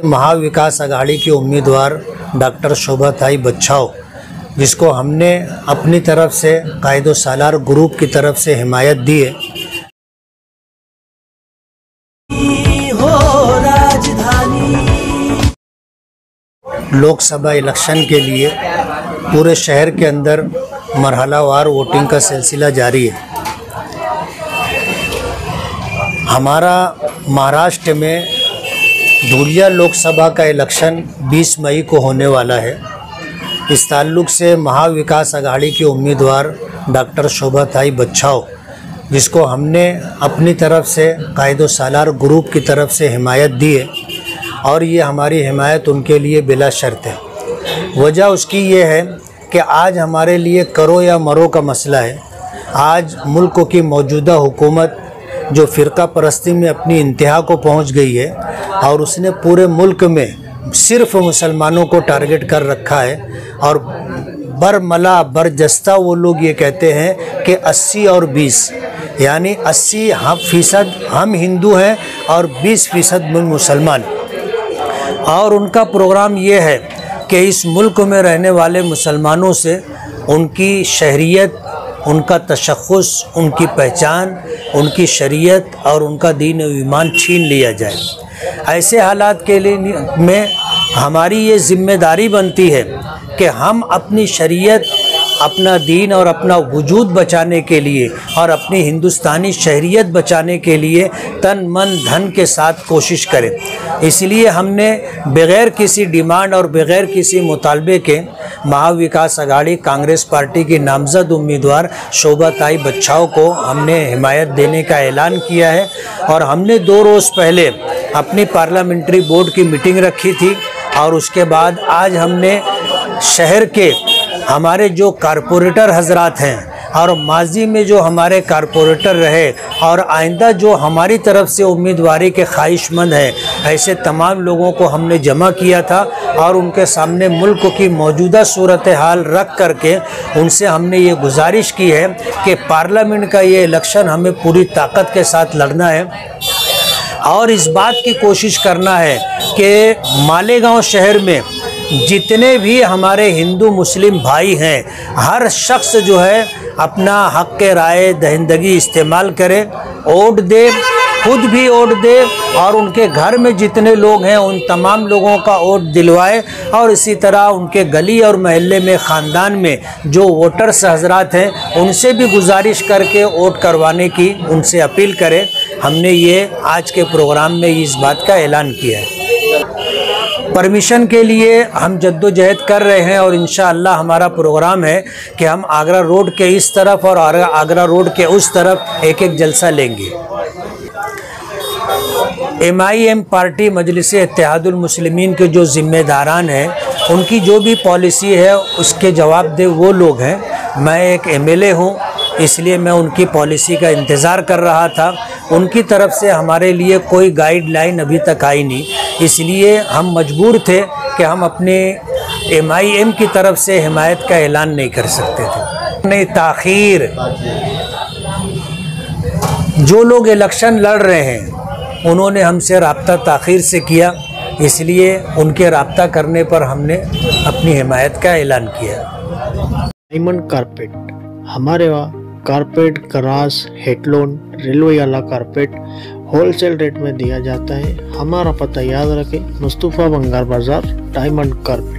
महाविकास आघाड़ी की उम्मीदवार डॉक्टर शोभाताई बच्छाव, जिसको हमने अपनी तरफ से कायदो सालार ग्रुप की तरफ से हिमायत दी है। लोकसभा इलेक्शन के लिए पूरे शहर के अंदर मरहलावार वोटिंग का सिलसिला जारी है। हमारा महाराष्ट्र में धुलिया लोकसभा का इलेक्शन 20 मई को होने वाला है। इस ताल्लुक़ से महाविकास आघाड़ी की उम्मीदवार डॉक्टर शोभाताई बच्छाव, जिसको हमने अपनी तरफ से कायदो सालार ग्रुप की तरफ से हिमायत दी है और ये हमारी हिमायत उनके लिए बिला शर्त है। वजह उसकी ये है कि आज हमारे लिए करो या मरो का मसला है। आज मुल्क की मौजूदा हुकूमत जो फ़िरका परस्ती में अपनी इंतहा को पहुंच गई है और उसने पूरे मुल्क में सिर्फ मुसलमानों को टारगेट कर रखा है और बरमला बरजस्ता वो लोग ये कहते हैं कि 80 और 20 यानी 80% हम हिंदू हैं और 20% मुसलमान। और उनका प्रोग्राम ये है कि इस मुल्क में रहने वाले मुसलमानों से उनकी शहरियत, उनका तशख़्ख़ुस, उनकी पहचान, उनकी शरीयत और उनका दीन और ईमान छीन लिया जाए। ऐसे हालात के लिए में हमारी ये ज़िम्मेदारी बनती है कि हम अपनी शरीयत, अपना दीन और अपना वजूद बचाने के लिए और अपनी हिंदुस्तानी शहरियत बचाने के लिए तन मन धन के साथ कोशिश करें। इसलिए हमने बग़ैर किसी डिमांड और बग़ैर किसी मुतालबे के महाविकास आघाड़ी कांग्रेस पार्टी की नामज़द उम्मीदवार शोभाताई बच्छाव को हमने हिमायत देने का ऐलान किया है। और हमने 2 रोज़ पहले अपनी पार्लियामेंट्री बोर्ड की मीटिंग रखी थी और उसके बाद आज हमने शहर के हमारे जो कारपोरेटर हजरात हैं और माजी में जो हमारे कारपोरेटर रहे और आइंदा जो हमारी तरफ से उम्मीदवारी के ख्वाहिशमंद हैं, ऐसे तमाम लोगों को हमने जमा किया था और उनके सामने मुल्क की मौजूदा सूरत हाल रख करके उनसे हमने ये गुजारिश की है कि पार्लियामेंट का ये इलेक्शन हमें पूरी ताकत के साथ लड़ना है और इस बात की कोशिश करना है कि मालेगांव शहर में जितने भी हमारे हिंदू मुस्लिम भाई हैं, हर शख्स जो है अपना हक़ के राय दहिंदगी इस्तेमाल करे, वोट दे, खुद भी वोट दे और उनके घर में जितने लोग हैं उन तमाम लोगों का वोट दिलवाए और इसी तरह उनके गली और महल्ले में, ख़ानदान में जो वोटर्स हजरात हैं उनसे भी गुजारिश करके वोट करवाने की उनसे अपील करें। हमने ये आज के प्रोग्राम में इस बात का ऐलान किया है। परमिशन के लिए हम जद्दोजहद कर रहे हैं और इंशाअल्लाह हमारा प्रोग्राम है कि हम आगरा रोड के इस तरफ और आगरा रोड के उस तरफ एक जलसा लेंगे। MIM पार्टी मजलिस इत्तेहादुल मुस्लिमीन के जो ज़िम्मेदारान हैं उनकी जो भी पॉलिसी है उसके जवाब दे वो लोग हैं। मैं एक MLA हूँ, इसलिए मैं उनकी पॉलिसी का इंतज़ार कर रहा था। उनकी तरफ से हमारे लिए कोई गाइडलाइन अभी तक आई नहीं, इसलिए हम मजबूर थे कि हम अपने MIM की तरफ से हिमायत का ऐलान नहीं कर सकते थे। नहीं, ताख़ीर जो लोग इलेक्शन लड़ रहे हैं उन्होंने हमसे राब्ता ताख़ीर से किया, इसलिए उनके राब्ता करने पर हमने अपनी हिमायत का ऐलान किया। डायमंड कारपेट, हमारे वहाँ कारपेट, करास, हेडलोन, रेलवे वाला कारपेट होलसेल रेट में दिया जाता है। हमारा पता याद रखें, मुस्तफ़ा बंगार बाज़ार, डायमंड कारपेट।